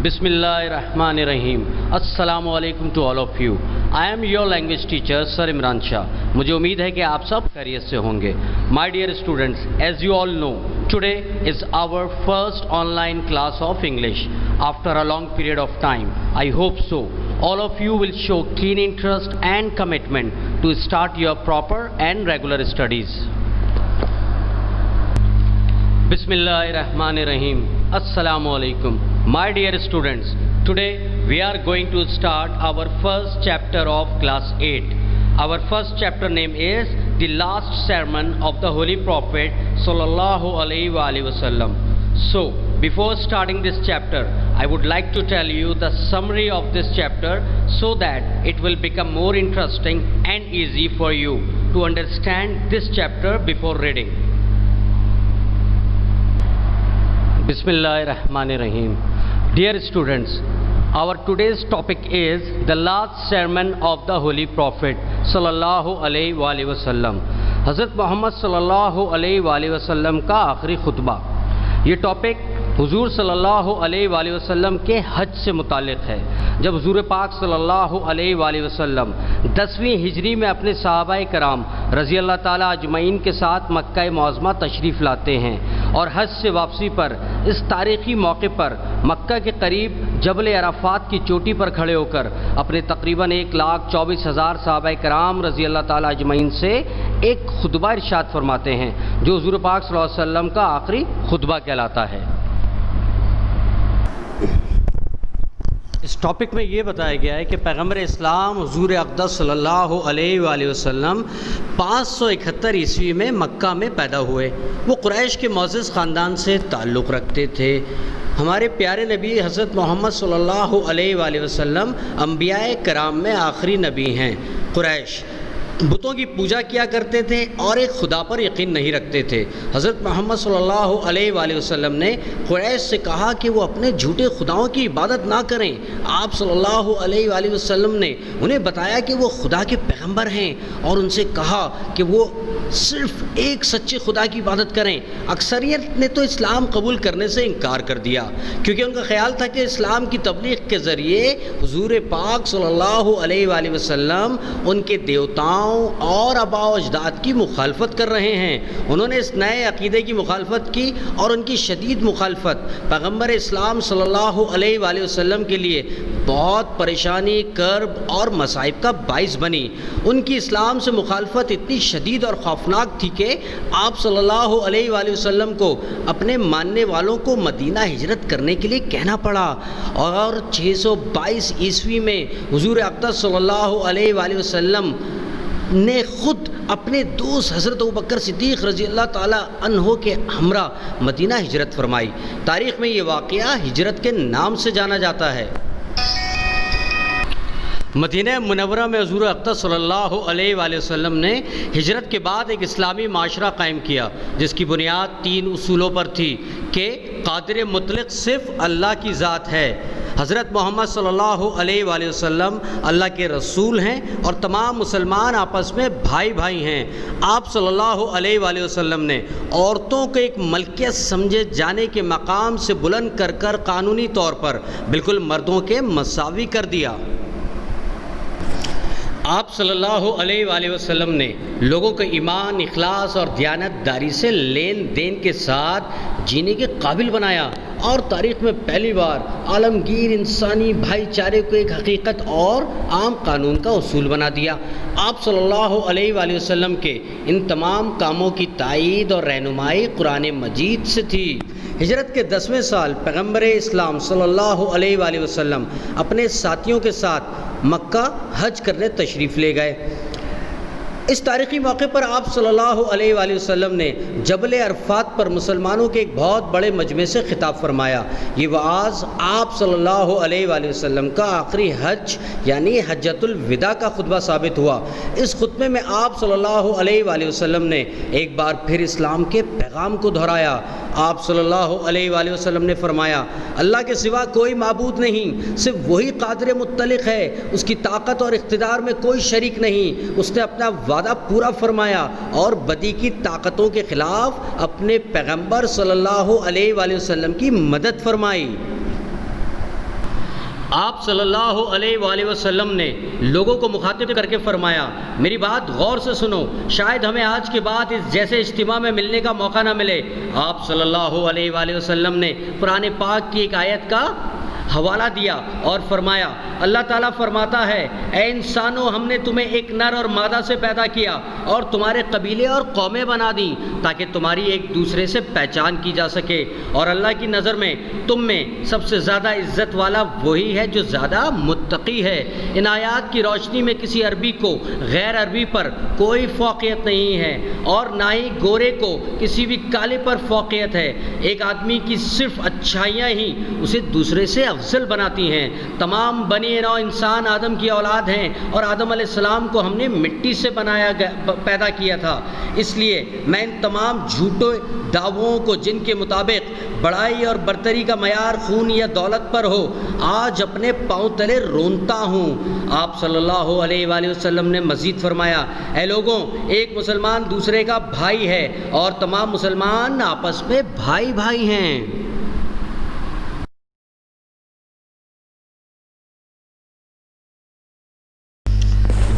بسم اللہ الرحمن الرحیم. السلام علیکم to all of you. I am your language teacher sir Imran Shah. مجھے امید ہے کہ آپ سب خیریت سے ہوں گے. My dear students, as you all know, today is our first online class of English after a long period of time. I hope so all of you will show keen interest and commitment to start your proper and regular studies. Bismillah ar-Rahman ar-Rahim. Assalamu alaikum. My dear students, today we are going to start our first chapter of class 8. Our first chapter name is the last sermon of the Holy Prophet sallallahu alaihi wasallam. So, before starting this chapter, I would like to tell you the summary of this chapter so that it will become more interesting and easy for you to understand this chapter before reading. Bismillahirrahmanirrahim. Dear students, our today's topic is the last sermon of the Holy Prophet sallallahu alaihi wasallam. حضرت محمد صلی اللہ علیہ وسلم کا آخری خطبہ. یہ topic حضور صلی اللہ علیہ وسلم کے حج سے متعلق ہے. جب حضور پاک صلی اللہ علیہ وسلم 10ویں ہجری میں اپنے صحابہ کرام رضی اللہ تعالیٰ اجمعین کے ساتھ مکہ معظمہ تشریف لاتے ہیں اور حج سے واپسی پر اس تاریخی موقع پر مکہ کے قریب جبل عرفات کی چوٹی پر کھڑے ہو کر اپنے تقریباً 1,24,000 صحابہ کرام رضی اللہ تعالیٰ اجمعین سے ایک خطبہ ارشاد فرماتے ہیں جو حضور پاک صلی اللہ علیہ وسلم کا آخری خطبہ کہلاتا ہے. اس ٹاپک میں یہ بتایا گیا ہے کہ پیغمبر اسلام حضور اقدس صلی اللہ علیہ وسلم 571 عیسوی میں مکہ میں پیدا ہوئے. وہ قریش کے معزز خاندان سے تعلق رکھتے تھے. ہمارے پیارے نبی حضرت محمد صلی اللہ علیہ وسلم انبیاء کرام میں آخری نبی ہیں. قریش بتوں کی پوجا کیا کرتے تھے اور ایک خدا پر یقین نہیں رکھتے تھے. حضرت محمد صلی اللہ علیہ وسلم نے قریش سے کہا کہ وہ اپنے جھوٹے خداؤں کی عبادت نہ کریں. آپ صلی اللہ علیہ وسلم نے انہیں بتایا کہ وہ خدا کے پیغمبر ہیں اور ان سے کہا کہ وہ صرف ایک سچے خدا کی عبادت کریں. اکثریت نے تو اسلام قبول کرنے سے انکار کر دیا کیونکہ ان کا خیال تھا کہ اسلام کی تبلیغ کے ذریعے حضور پاک صلی اللہ علیہ وسلم ان کے دیوتاؤں اور آباء و اجداد کی مخالفت کر رہے ہیں. انہوں نے اس نئے عقیدے کی مخالفت کی اور ان کی شدید مخالفت پیغمبر اسلام صلی اللہ علیہ وسلم کے لیے بہت پریشانی، کرب اور مصائب کا باعث بنی. ان کی اسلام سے مخالفت اتنی شدید اور خوفناک تھی کہ آپ صلی اللہ علیہ وسلم کو اپنے ماننے والوں کو مدینہ ہجرت کرنے کے لیے کہنا پڑا اور 622 عیسوی میں حضور اقدس صلی اللہ علیہ وسلم نے خود اپنے دوست حضرت ابوبکر صدیق رضی اللہ تعالیٰ عنہ کے ہمراہ مدینہ ہجرت فرمائی. تاریخ میں یہ واقعہ ہجرت کے نام سے جانا جاتا ہے. مدینہ منورہ میں حضور اقدس صلی اللہ علیہ وسلم نے ہجرت کے بعد ایک اسلامی معاشرہ قائم کیا جس کی بنیاد 3 اصولوں پر تھی کہ قادر مطلق صرف اللہ کی ذات ہے، حضرت محمد صلی اللہ علیہ وسلم اللہ کے رسول ہیں اور تمام مسلمان آپس میں بھائی بھائی ہیں. آپ صلی اللہ علیہ وسلم نے عورتوں کو ایک ملکیت سمجھے جانے کے مقام سے بلند کر کر قانونی طور پر بالکل مردوں کے مساوی کر دیا. آپ صلی اللہ علیہ وسلم نے لوگوں کو ایمان، اخلاص اور دیانت داری سے لین دین کے ساتھ جینے کے قابل بنایا اور تاریخ میں پہلی بار عالمگیر انسانی بھائی چارے کو ایک حقیقت اور عام قانون کا اصول بنا دیا. آپ صلی اللہ علیہ وسلم کے ان تمام کاموں کی تائید اور رہنمائی قرآن مجید سے تھی. ہجرت کے 10ویں سال پیغمبر اسلام صلی اللہ علیہ وسلم اپنے ساتھیوں کے ساتھ مکہ حج کرنے تشریف لے گئے. اس تاریخی موقع پر آپ صلی اللہ علیہ وسلم نے جبل عرفات پر مسلمانوں کے ایک بہت بڑے مجمع سے خطاب فرمایا. یہ وعظ آپ صلی اللہ علیہ وسلم کا آخری حج یعنی حجۃ الوداع کا خطبہ ثابت ہوا. اس خطبے میں آپ صلی اللہ علیہ وسلم نے ایک بار پھر اسلام کے پیغام کو دہرایا. آپ صلی اللہ علیہ وسلم نے فرمایا، اللہ کے سوا کوئی معبود نہیں، صرف وہی قادر مطلق ہے، اس کی طاقت اور اقتدار میں کوئی شریک نہیں. اس نے اپنا وعدہ پورا فرمایا اور بدی کی طاقتوں کے خلاف اپنے پیغمبر صلی اللہ علیہ وسلم کی مدد فرمائی. آپ صلی اللہ علیہ وآلہ وسلم نے لوگوں کو مخاطب کر کے فرمایا، میری بات غور سے سنو، شاید ہمیں آج کے بعد اس جیسے اجتماع میں ملنے کا موقع نہ ملے۔ آپ صلی اللہ علیہ وآلہ وسلم نے قرآن پاک کی ایک آیت کا حوالہ دیا اور فرمایا، اللہ تعالیٰ فرماتا ہے، اے انسانوں، ہم نے تمہیں ایک نر اور مادہ سے پیدا کیا اور تمہارے قبیلے اور قومیں بنا دیں تاکہ تمہاری ایک دوسرے سے پہچان کی جا سکے، اور اللہ کی نظر میں تم میں سب سے زیادہ عزت والا وہی ہے جو زیادہ متقی ہے۔ ان آیات کی روشنی میں کسی عربی کو غیر عربی پر کوئی فوقیت نہیں ہے اور نہ ہی گورے کو کسی بھی کالے پر فوقیت ہے۔ ایک آدمی کی صرف اچھائیاں ہی اسے دوسرے سے افضل بناتی ہیں۔ تمام بنی نوع انسان آدم کی اولاد ہیں اور آدم علیہ السلام کو ہم نے مٹی سے پیدا کیا تھا۔ اس لیے میں ان تمام جھوٹے دعووں کو، جن کے مطابق بڑائی اور برتری کا معیار خون یا دولت پر ہو، آج اپنے پاؤں تلے رونتا ہوں۔ آپ صلی اللہ علیہ وآلہ وسلم نے مزید فرمایا، اے لوگوں، ایک مسلمان دوسرے کا بھائی ہے اور تمام مسلمان آپس میں بھائی بھائی ہیں۔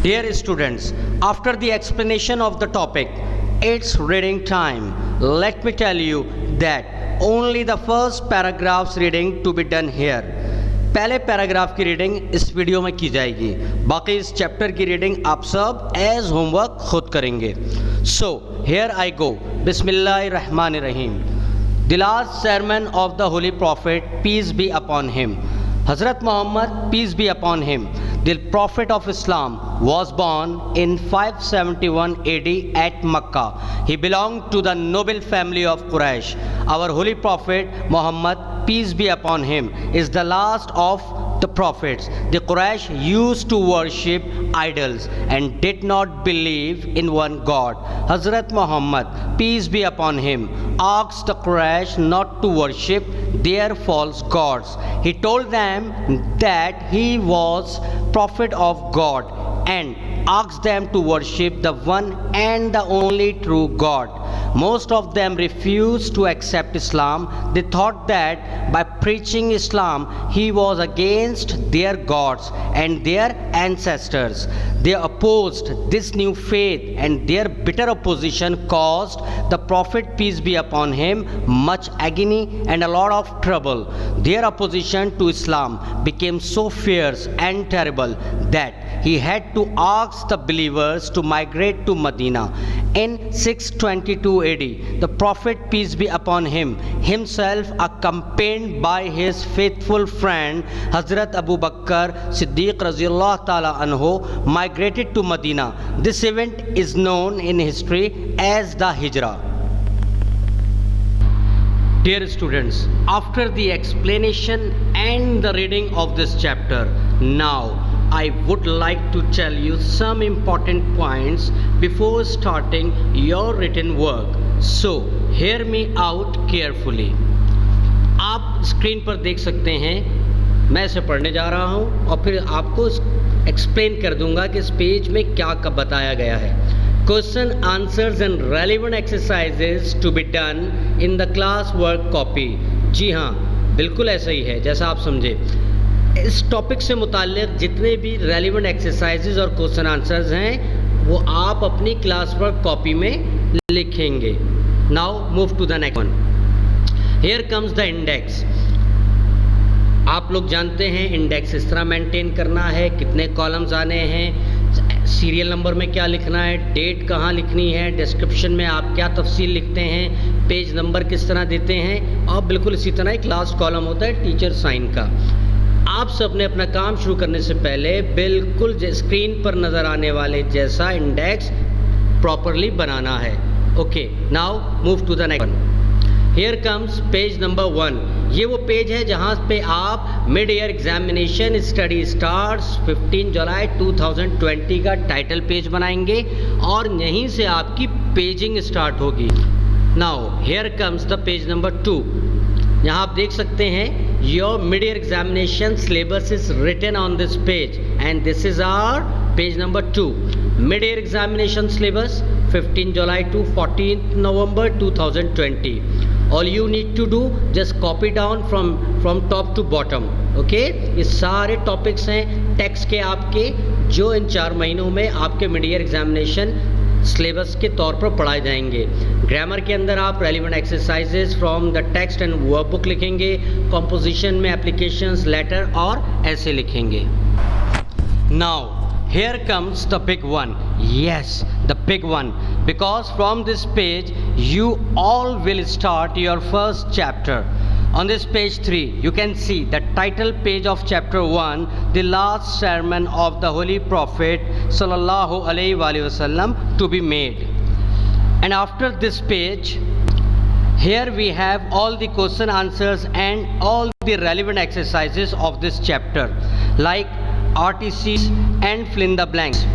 Dear students, after the explanation of the topic, it's reading time. Let me tell you that only the first paragraph's reading to be done here. پہلے پیراگراف کی ریڈنگ اس ویڈیو میں کی جائے گی، باقی اس چیپٹر کی ریڈنگ آپ سب ایز ہوم ورک خود کریں گے۔ So, here I go. بسم اللہ الرحمن الرحیم۔ The last sermon of the Holy Prophet, peace be upon him. حضرت محمد peace be upon him, the Prophet of Islam, was born in 571 AD at Makkah. He belonged to the noble family of Quraysh. Our Holy Prophet Muhammad, peace be upon him, is the last of the prophets. The Quraysh used to worship idols and did not believe in one God. Hazrat Muhammad, peace be upon him, asked the Quraysh not to worship their false gods. He told them that he was prophet of God and asked them to worship the one and the only true God. Most of them refused to accept Islam. They thought that by preaching Islam, he was against their gods and their ancestors. They opposed this new faith, and their bitter opposition caused the Prophet, peace be upon him, much agony and a lot of trouble. Their opposition to Islam became so fierce and terrible that he had to ask the believers to migrate to Medina. In 622 AD, the Prophet, peace be upon him, himself accompanied by his faithful friend Hazrat Abu Bakr Siddiq Raziyallahu Ta'ala Anhu, migrated to Medina. This event is known in history as the Hijrah. Dear students, after the explanation and the reading of this chapter, now I would like to tell you some important points before starting your written work. So, hear me out carefully. آپ screen پر دیکھ سکتے ہیں، میں اسے پڑھنے جا رہا ہوں اور پھر آپ کو ایکسپلین کر دوں گا کہ اس پیج میں کیا بتایا گیا ہے۔ Question, answers and relevant exercises to be done in the class work copy. جی ہاں، بالکل ایسا ہی ہے جیسا آپ سمجھے۔ اس ٹاپک سے متعلق جتنے بھی ریلیونٹ ایکسرسائزز اور کوشچن آنسرز ہیں وہ آپ اپنی کلاس ورک کاپی میں لکھیں گے۔ Now move to the next one. Here comes the index. آپ لوگ جانتے ہیں انڈیکس اس طرح مینٹین کرنا ہے، کتنے کالمز آنے ہیں، سیریل نمبر میں کیا لکھنا ہے، ڈیٹ کہاں لکھنی ہے، ڈسکرپشن میں آپ کیا تفصیل لکھتے ہیں، پیج نمبر کس طرح دیتے ہیں، اور بالکل اسی طرح ایک لاسٹ کالم ہوتا ہے ٹیچر سائن کا۔ آپ سب نے اپنا کام شروع کرنے سے پہلے بالکل اسکرین پر نظر آنے والے جیسا انڈیکس پراپرلی بنانا ہے۔ Okay, now move to the next one. Here comes page number 1۔ یہ وہ پیج ہے جہاں پہ آپ mid year examination study starts 15 جولائی 2020 کا ٹائٹل پیج بنائیں گے اور یہیں سے آپ کی پیجنگ اسٹارٹ ہوگی۔ Now here comes the page number 2۔ یہاں آپ دیکھ سکتے ہیں your mid-year examination syllabus is written on this page and this is our page number 2. Mid-year examination syllabus 15 July to 14th November 2020. all you need to do just copy down from top to bottom. Okay یہ سارے topics ہیں text کے آپ کے جو ان 4 مہینوں میں آپ کے مڈ ایئر ایگزامینیشن سلیبس کے طور پر پڑھائے جائیں گے. گرامر کے اندر آپ relevant exercises from the text and ورب بک لکھیں گے. کمپوزیشن میں اپلیکیشنز لیٹر اور ایسے لکھیں گے. Now here comes the big one. Yes, the big one, because from this page you all will start your first chapter. On this page 3 you can see the title page of chapter 1, the last sermon of the Holy Prophet sallallahu alaihi wasallam to be made. And after this page here we have all the question answers and all the relevant exercises of this chapter like RTCs and fill in the blanks.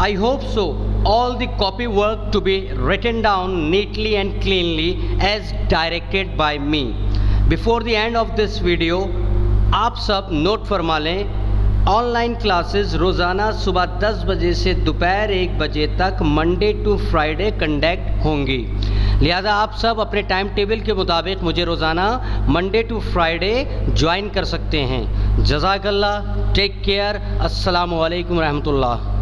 I hope so all the copy work to be written down neatly and cleanly as directed by me. Before the end of this video آپ سب note فرما لیں on line classes روزانہ صبح 10 بجے سے دوپہر 1 بجے تک منڈے ٹو فرائیڈے کنڈکٹ ہوں گی. لہذا آپ سب اپنے ٹائم ٹیبل کے مطابق مجھے روزانہ منڈے ٹو فرائیڈے جوائن کر سکتے ہیں. جزاک اللہ. Take care. السلام علیکم ورحمۃ اللہ.